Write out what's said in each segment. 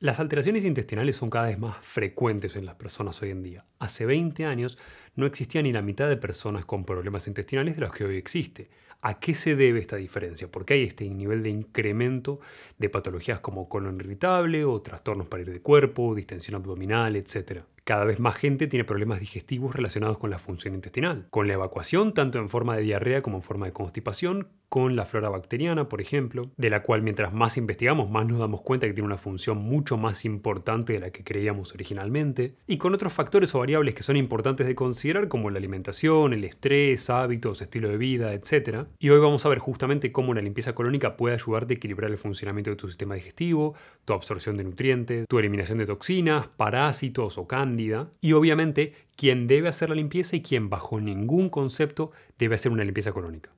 Las alteraciones intestinales son cada vez más frecuentes en las personas hoy en día. Hace 20 años no existía ni la mitad de personas con problemas intestinales de los que hoy existe. ¿A qué se debe esta diferencia? ¿Por qué hay este nivel de incremento de patologías como colon irritable o trastornos para ir de cuerpo, distensión abdominal, etcétera? Cada vez más gente tiene problemas digestivos relacionados con la función intestinal, con la evacuación tanto en forma de diarrea como en forma de constipación, con la flora bacteriana, por ejemplo, de la cual mientras más investigamos más nos damos cuenta que tiene una función mucho más importante de la que creíamos originalmente, y con otros factores o variables que son importantes de considerar como la alimentación, el estrés, hábitos, estilo de vida, etc. Y hoy vamos a ver justamente cómo una limpieza colónica puede ayudarte a equilibrar el funcionamiento de tu sistema digestivo, tu absorción de nutrientes, tu eliminación de toxinas, parásitos o cándida, y obviamente quién debe hacer la limpieza y quién bajo ningún concepto debe hacer una limpieza colónica.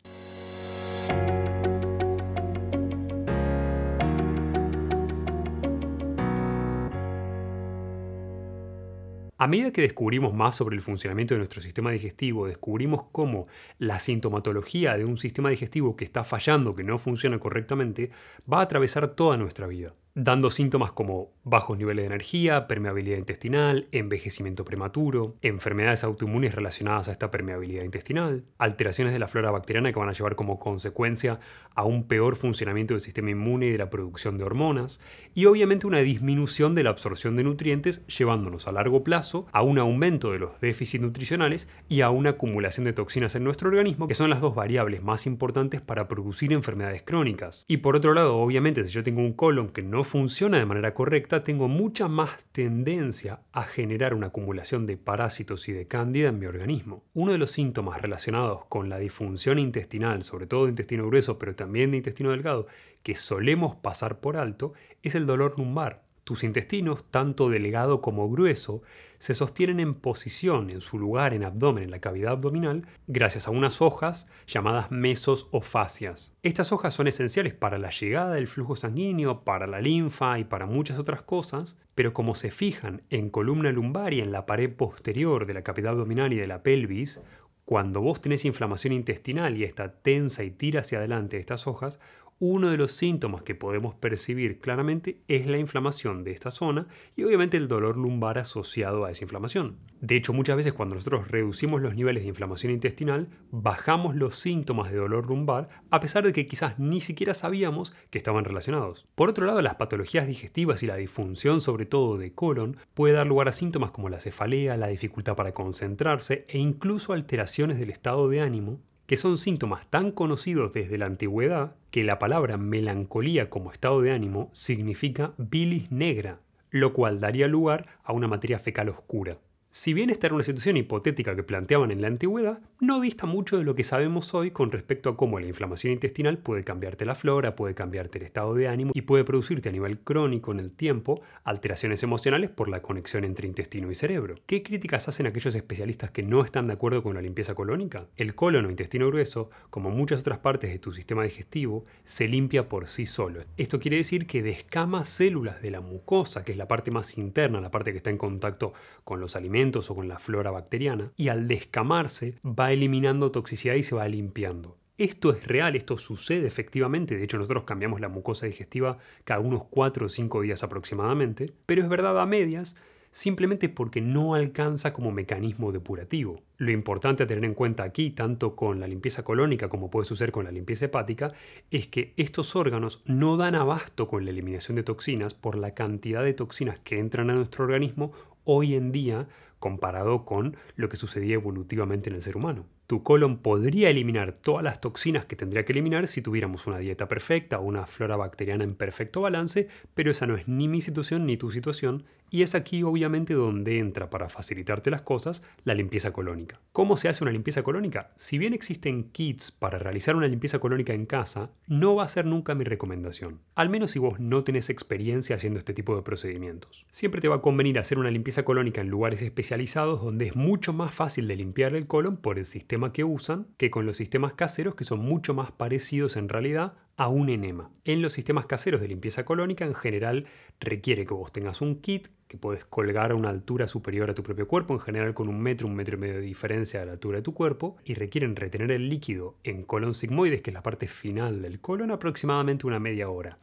A medida que descubrimos más sobre el funcionamiento de nuestro sistema digestivo, descubrimos cómo la sintomatología de un sistema digestivo que está fallando, que no funciona correctamente, va a atravesar toda nuestra vida, dando síntomas como bajos niveles de energía, permeabilidad intestinal, envejecimiento prematuro, enfermedades autoinmunes relacionadas a esta permeabilidad intestinal, alteraciones de la flora bacteriana que van a llevar como consecuencia a un peor funcionamiento del sistema inmune y de la producción de hormonas, y obviamente una disminución de la absorción de nutrientes, llevándonos a largo plazo a un aumento de los déficits nutricionales y a una acumulación de toxinas en nuestro organismo, que son las dos variables más importantes para producir enfermedades crónicas. Y por otro lado, obviamente, si yo tengo un colon que no funciona de manera correcta, tengo mucha más tendencia a generar una acumulación de parásitos y de cándida en mi organismo. Uno de los síntomas relacionados con la disfunción intestinal, sobre todo de intestino grueso, pero también de intestino delgado, que solemos pasar por alto, es el dolor lumbar. Tus intestinos, tanto delgado como grueso, se sostienen en posición en su lugar en abdomen, en la cavidad abdominal, gracias a unas hojas llamadas mesos o fascias. Estas hojas son esenciales para la llegada del flujo sanguíneo, para la linfa y para muchas otras cosas, pero como se fijan en columna lumbar y en la pared posterior de la cavidad abdominal y de la pelvis, cuando vos tenés inflamación intestinal y está tensa y tira hacia adelante estas hojas, uno de los síntomas que podemos percibir claramente es la inflamación de esta zona y obviamente el dolor lumbar asociado a esa inflamación. De hecho, muchas veces cuando nosotros reducimos los niveles de inflamación intestinal, bajamos los síntomas de dolor lumbar a pesar de que quizás ni siquiera sabíamos que estaban relacionados. Por otro lado, las patologías digestivas y la disfunción sobre todo de colon puede dar lugar a síntomas como la cefalea, la dificultad para concentrarse e incluso alteraciones del estado de ánimo, que son síntomas tan conocidos desde la antigüedad que la palabra melancolía como estado de ánimo significa bilis negra, lo cual daría lugar a una materia fecal oscura. Si bien esta era una situación hipotética que planteaban en la antigüedad, no dista mucho de lo que sabemos hoy con respecto a cómo la inflamación intestinal puede cambiarte la flora, puede cambiarte el estado de ánimo y puede producirte a nivel crónico en el tiempo alteraciones emocionales por la conexión entre intestino y cerebro. ¿Qué críticas hacen aquellos especialistas que no están de acuerdo con la limpieza colónica? El colon o intestino grueso, como muchas otras partes de tu sistema digestivo, se limpia por sí solo. Esto quiere decir que descama células de la mucosa, que es la parte más interna, la parte que está en contacto con los alimentos o con la flora bacteriana, y al descamarse va eliminando toxicidad y se va limpiando. Esto es real, esto sucede efectivamente, de hecho nosotros cambiamos la mucosa digestiva cada unos 4 o 5 días aproximadamente, pero es verdad a medias, simplemente porque no alcanza como mecanismo depurativo. Lo importante a tener en cuenta aquí, tanto con la limpieza colónica como puede suceder con la limpieza hepática, es que estos órganos no dan abasto con la eliminación de toxinas por la cantidad de toxinas que entran a nuestro organismo hoy en día comparado con lo que sucedía evolutivamente en el ser humano. Tu colon podría eliminar todas las toxinas que tendría que eliminar si tuviéramos una dieta perfecta o una flora bacteriana en perfecto balance, pero esa no es ni mi situación ni tu situación, y es aquí obviamente donde entra para facilitarte las cosas la limpieza colónica. ¿Cómo se hace una limpieza colónica? Si bien existen kits para realizar una limpieza colónica en casa, no va a ser nunca mi recomendación, al menos si vos no tenés experiencia haciendo este tipo de procedimientos. Siempre te va a convenir hacer una limpieza colónica en lugares especializados donde es mucho más fácil de limpiar el colon por el sistema que usan que con los sistemas caseros que son mucho más parecidos en realidad a un enema. En los sistemas caseros de limpieza colónica en general requiere que vos tengas un kit que podés colgar a una altura superior a tu propio cuerpo, en general con 1 metro, 1,5 metros de diferencia de la altura de tu cuerpo, y requieren retener el líquido en colon sigmoides, que es la parte final del colon, aproximadamente una media hora.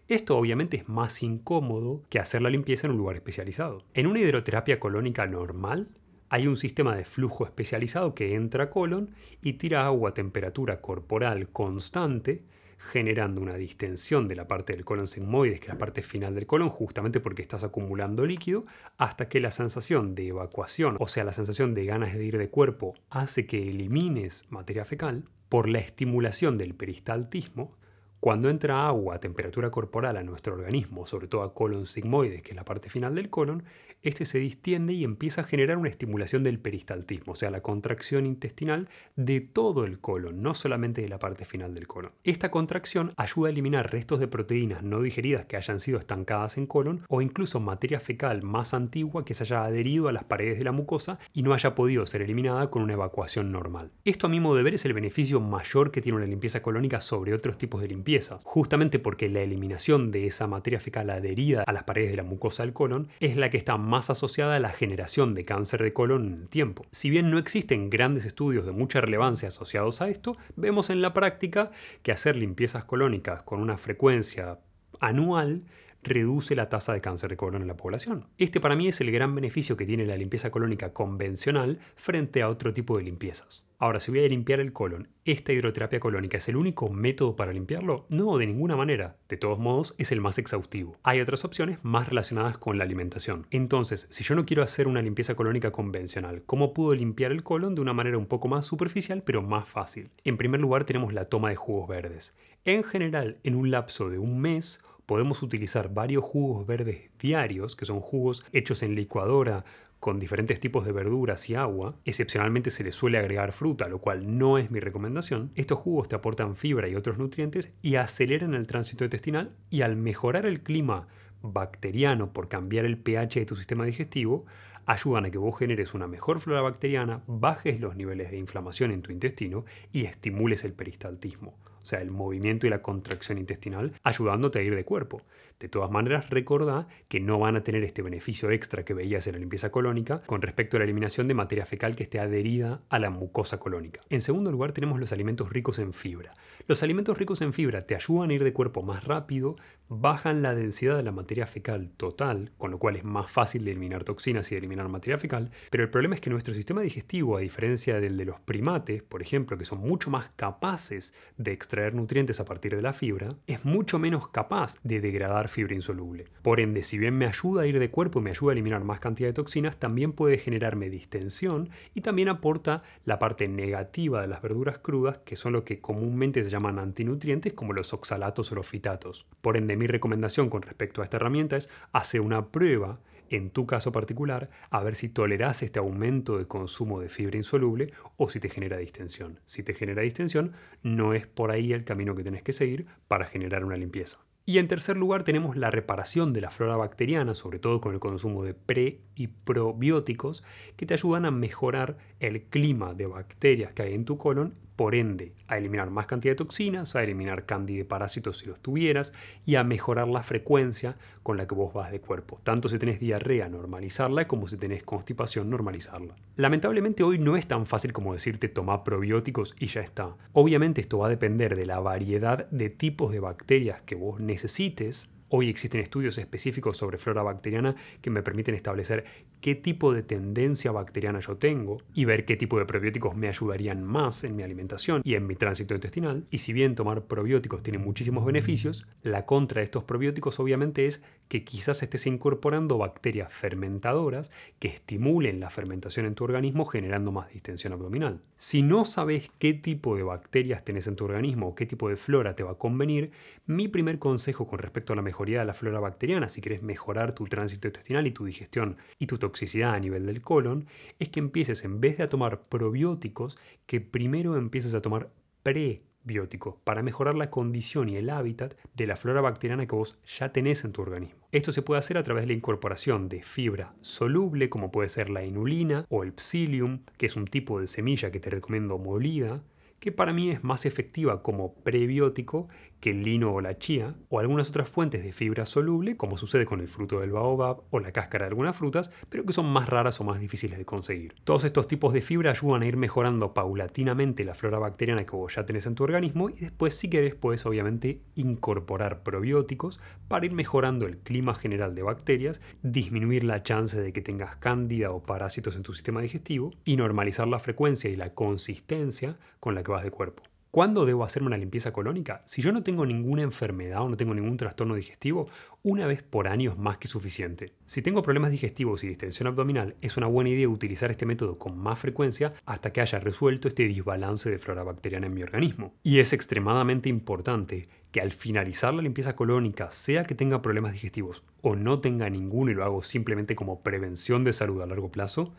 Esto obviamente es más incómodo que hacer la limpieza en un lugar especializado. En una hidroterapia colónica normal, hay un sistema de flujo especializado que entra a colon y tira agua a temperatura corporal constante, generando una distensión de la parte del colon sigmoides, que es la parte final del colon, justamente porque estás acumulando líquido, hasta que la sensación de evacuación, o sea, la sensación de ganas de ir de cuerpo, hace que elimines materia fecal por la estimulación del peristaltismo. Cuando entra agua a temperatura corporal a nuestro organismo, sobre todo a colon sigmoides, que es la parte final del colon, este se distiende y empieza a generar una estimulación del peristaltismo, o sea, la contracción intestinal de todo el colon, no solamente de la parte final del colon. Esta contracción ayuda a eliminar restos de proteínas no digeridas que hayan sido estancadas en colon o incluso materia fecal más antigua que se haya adherido a las paredes de la mucosa y no haya podido ser eliminada con una evacuación normal. Esto, a mi modo de ver, es el beneficio mayor que tiene una limpieza colónica sobre otros tipos de limpieza, justamente porque la eliminación de esa materia fecal adherida a las paredes de la mucosa del colon es la que está más asociada a la generación de cáncer de colon en el tiempo. Si bien no existen grandes estudios de mucha relevancia asociados a esto, vemos en la práctica que hacer limpiezas colónicas con una frecuencia anual reduce la tasa de cáncer de colon en la población. Este para mí es el gran beneficio que tiene la limpieza colónica convencional frente a otro tipo de limpiezas. Ahora, si voy a limpiar el colon, ¿esta hidroterapia colónica es el único método para limpiarlo? No, de ninguna manera. De todos modos, es el más exhaustivo. Hay otras opciones más relacionadas con la alimentación. Entonces, si yo no quiero hacer una limpieza colónica convencional, ¿cómo puedo limpiar el colon de una manera un poco más superficial pero más fácil? En primer lugar, tenemos la toma de jugos verdes. En general, en un lapso de un mes, podemos utilizar varios jugos verdes diarios, que son jugos hechos en licuadora con diferentes tipos de verduras y agua. Excepcionalmente se les suele agregar fruta, lo cual no es mi recomendación. Estos jugos te aportan fibra y otros nutrientes y aceleran el tránsito intestinal, y al mejorar el clima bacteriano por cambiar el pH de tu sistema digestivo, ayudan a que vos generes una mejor flora bacteriana, bajes los niveles de inflamación en tu intestino y estimules el peristaltismo, o sea, el movimiento y la contracción intestinal, ayudándote a ir de cuerpo. De todas maneras, recordá que no van a tener este beneficio extra que veías en la limpieza colónica con respecto a la eliminación de materia fecal que esté adherida a la mucosa colónica. En segundo lugar, tenemos los alimentos ricos en fibra. Los alimentos ricos en fibra te ayudan a ir de cuerpo más rápido, bajan la densidad de la materia fecal total, con lo cual es más fácil de eliminar toxinas y de eliminar materia fecal, pero el problema es que nuestro sistema digestivo, a diferencia del de los primates, por ejemplo, que son mucho más capaces de extraer nutrientes a partir de la fibra, es mucho menos capaz de degradar fibra insoluble. Por ende, si bien me ayuda a ir de cuerpo y me ayuda a eliminar más cantidad de toxinas, también puede generarme distensión y también aporta la parte negativa de las verduras crudas, que son lo que comúnmente se llaman antinutrientes, como los oxalatos o los fitatos. Por ende, mi recomendación con respecto a esta herramienta es hacer una prueba en tu caso particular, a ver si tolerás este aumento de consumo de fibra insoluble o si te genera distensión. Si te genera distensión, no es por ahí el camino que tenés que seguir para generar una limpieza. Y en tercer lugar tenemos la reparación de la flora bacteriana, sobre todo con el consumo de pre y probióticos, que te ayudan a mejorar el clima de bacterias que hay en tu colon, por ende a eliminar más cantidad de toxinas, a eliminar cándida y parásitos si los tuvieras, y a mejorar la frecuencia con la que vos vas de cuerpo. Tanto si tenés diarrea, normalizarla, como si tenés constipación, normalizarla. Lamentablemente hoy no es tan fácil como decirte toma probióticos y ya está. Obviamente esto va a depender de la variedad de tipos de bacterias que vos necesites. Hoy existen estudios específicos sobre flora bacteriana que me permiten establecer qué tipo de tendencia bacteriana yo tengo y ver qué tipo de probióticos me ayudarían más en mi alimentación y en mi tránsito intestinal. Y si bien tomar probióticos tiene muchísimos beneficios, la contra de estos probióticos obviamente es que quizás estés incorporando bacterias fermentadoras que estimulen la fermentación en tu organismo, generando más distensión abdominal. Si no sabes qué tipo de bacterias tenés en tu organismo o qué tipo de flora te va a convenir, mi primer consejo con respecto a la mejoría de la flora bacteriana, si querés mejorar tu tránsito intestinal y tu digestión y tu toxicidad a nivel del colon, es que empieces, en vez de a tomar probióticos, que primero empieces a tomar prebióticos para mejorar la condición y el hábitat de la flora bacteriana que vos ya tenés en tu organismo. Esto se puede hacer a través de la incorporación de fibra soluble, como puede ser la inulina o el psyllium, que es un tipo de semilla que te recomiendo molida, que para mí es más efectiva como prebiótico que el lino o la chía, o algunas otras fuentes de fibra soluble, como sucede con el fruto del baobab o la cáscara de algunas frutas, pero que son más raras o más difíciles de conseguir. Todos estos tipos de fibra ayudan a ir mejorando paulatinamente la flora bacteriana que vos ya tenés en tu organismo, y después, si querés, puedes obviamente incorporar probióticos para ir mejorando el clima general de bacterias, disminuir la chance de que tengas cándida o parásitos en tu sistema digestivo y normalizar la frecuencia y la consistencia con la que vas de cuerpo. ¿Cuándo debo hacerme una limpieza colónica? Si yo no tengo ninguna enfermedad o no tengo ningún trastorno digestivo, una vez por año es más que suficiente. Si tengo problemas digestivos y distensión abdominal, es una buena idea utilizar este método con más frecuencia hasta que haya resuelto este desbalance de flora bacteriana en mi organismo. Y es extremadamente importante que al finalizar la limpieza colónica, sea que tenga problemas digestivos o no tenga ninguno y lo hago simplemente como prevención de salud a largo plazo,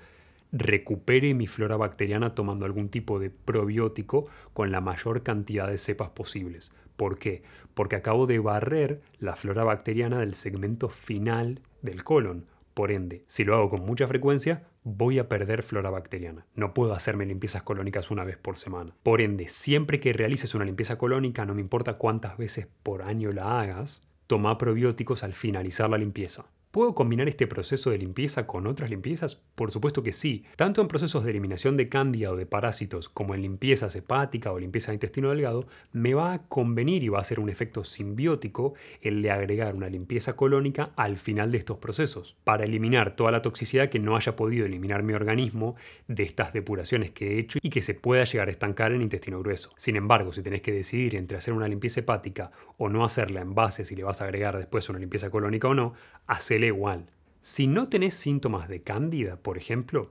recupere mi flora bacteriana tomando algún tipo de probiótico con la mayor cantidad de cepas posibles. ¿Por qué? Porque acabo de barrer la flora bacteriana del segmento final del colon. Por ende, si lo hago con mucha frecuencia, voy a perder flora bacteriana. No puedo hacerme limpiezas colónicas una vez por semana. Por ende, siempre que realices una limpieza colónica, no me importa cuántas veces por año la hagas, toma probióticos al finalizar la limpieza. ¿Puedo combinar este proceso de limpieza con otras limpiezas? Por supuesto que sí. Tanto en procesos de eliminación de cándida o de parásitos como en limpiezas hepática o limpieza de intestino delgado, me va a convenir y va a ser un efecto simbiótico el de agregar una limpieza colónica al final de estos procesos, para eliminar toda la toxicidad que no haya podido eliminar mi organismo de estas depuraciones que he hecho y que se pueda llegar a estancar en intestino grueso. Sin embargo, si tenés que decidir entre hacer una limpieza hepática o no hacerla en base si le vas a agregar después una limpieza colónica o no, hacele igual. Si no tenés síntomas de cándida, por ejemplo,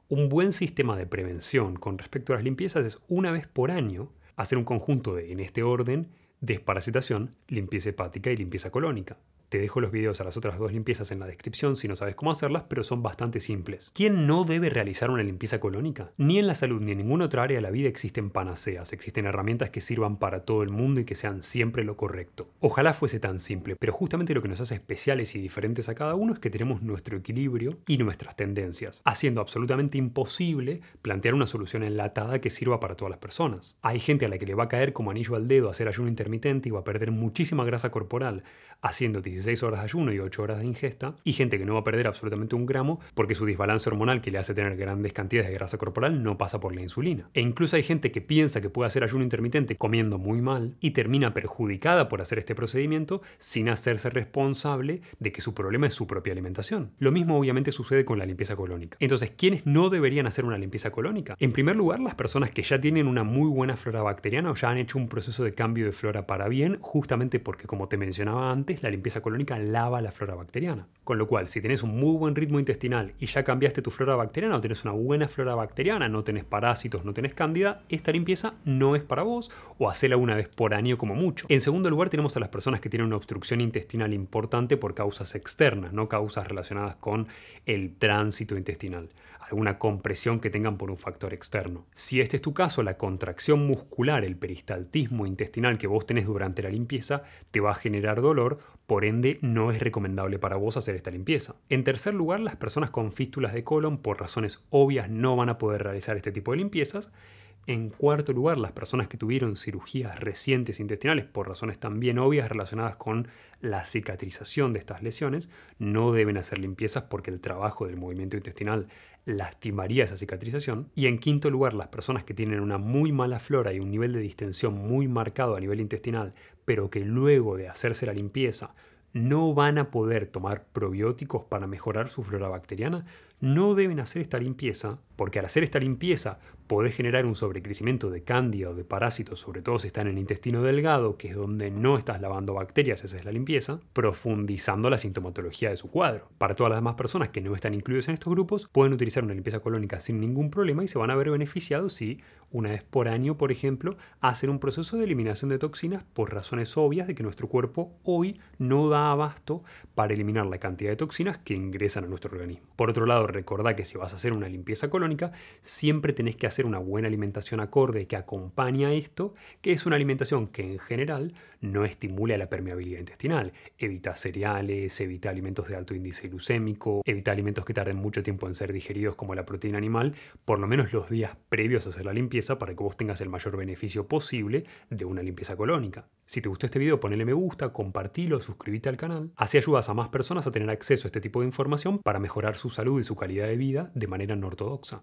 un buen sistema de prevención con respecto a las limpiezas es una vez por año hacer un conjunto de, en este orden, desparasitación, limpieza hepática y limpieza colónica. Te dejo los videos a las otras dos limpiezas en la descripción si no sabes cómo hacerlas, pero son bastante simples. ¿Quién no debe realizar una limpieza colónica? Ni en la salud ni en ninguna otra área de la vida existen panaceas, existen herramientas que sirvan para todo el mundo y que sean siempre lo correcto. Ojalá fuese tan simple, pero justamente lo que nos hace especiales y diferentes a cada uno es que tenemos nuestro equilibrio y nuestras tendencias, haciendo absolutamente imposible plantear una solución enlatada que sirva para todas las personas. Hay gente a la que le va a caer como anillo al dedo hacer ayuno intermitente y va a perder muchísima grasa corporal haciendo 16 horas de ayuno y 8 horas de ingesta, y gente que no va a perder absolutamente un gramo porque su desbalance hormonal que le hace tener grandes cantidades de grasa corporal no pasa por la insulina. E incluso hay gente que piensa que puede hacer ayuno intermitente comiendo muy mal y termina perjudicada por hacer este procedimiento sin hacerse responsable de que su problema es su propia alimentación. Lo mismo obviamente sucede con la limpieza colónica. Entonces, ¿quiénes no deberían hacer una limpieza colónica? En primer lugar, las personas que ya tienen una muy buena flora bacteriana o ya han hecho un proceso de cambio de flora para bien, justamente porque, como te mencionaba antes, la limpieza colónica lava la flora bacteriana. Con lo cual, si tenés un muy buen ritmo intestinal y ya cambiaste tu flora bacteriana o tenés una buena flora bacteriana, no tenés parásitos, no tenés cándida, esta limpieza no es para vos o hacela una vez por año como mucho. En segundo lugar, tenemos a las personas que tienen una obstrucción intestinal importante por causas externas, no causas relacionadas con el tránsito intestinal, alguna compresión que tengan por un factor externo. Si este es tu caso, la contracción muscular, el peristaltismo intestinal que vos tenés durante la limpieza te va a generar dolor, por ende no es recomendable para vos hacer esta limpieza. En tercer lugar, las personas con fístulas de colon por razones obvias no van a poder realizar este tipo de limpiezas. En cuarto lugar, las personas que tuvieron cirugías recientes intestinales por razones también obvias relacionadas con la cicatrización de estas lesiones no deben hacer limpiezas porque el trabajo del movimiento intestinal lastimaría esa cicatrización. Y en quinto lugar, las personas que tienen una muy mala flora y un nivel de distensión muy marcado a nivel intestinal, pero que luego de hacerse la limpieza no van a poder tomar probióticos para mejorar su flora bacteriana, no deben hacer esta limpieza, porque al hacer esta limpieza podés generar un sobrecrecimiento de cándida o de parásitos, sobre todo si están en el intestino delgado, que es donde no estás lavando bacterias, esa es la limpieza, profundizando la sintomatología de su cuadro. Para todas las demás personas que no están incluidas en estos grupos, pueden utilizar una limpieza colónica sin ningún problema y se van a ver beneficiados si una vez por año, por ejemplo, hacen un proceso de eliminación de toxinas por razones obvias de que nuestro cuerpo hoy no da da abasto para eliminar la cantidad de toxinas que ingresan a nuestro organismo. Por otro lado, recordá que si vas a hacer una limpieza colónica, siempre tenés que hacer una buena alimentación acorde que acompaña a esto, que es una alimentación que en general no estimula la permeabilidad intestinal. Evita cereales, evita alimentos de alto índice glucémico, evita alimentos que tarden mucho tiempo en ser digeridos como la proteína animal, por lo menos los días previos a hacer la limpieza para que vos tengas el mayor beneficio posible de una limpieza colónica. Si te gustó este video, ponele me gusta, compartilo, suscríbete al canal. Así ayudas a más personas a tener acceso a este tipo de información para mejorar su salud y su calidad de vida de manera no ortodoxa.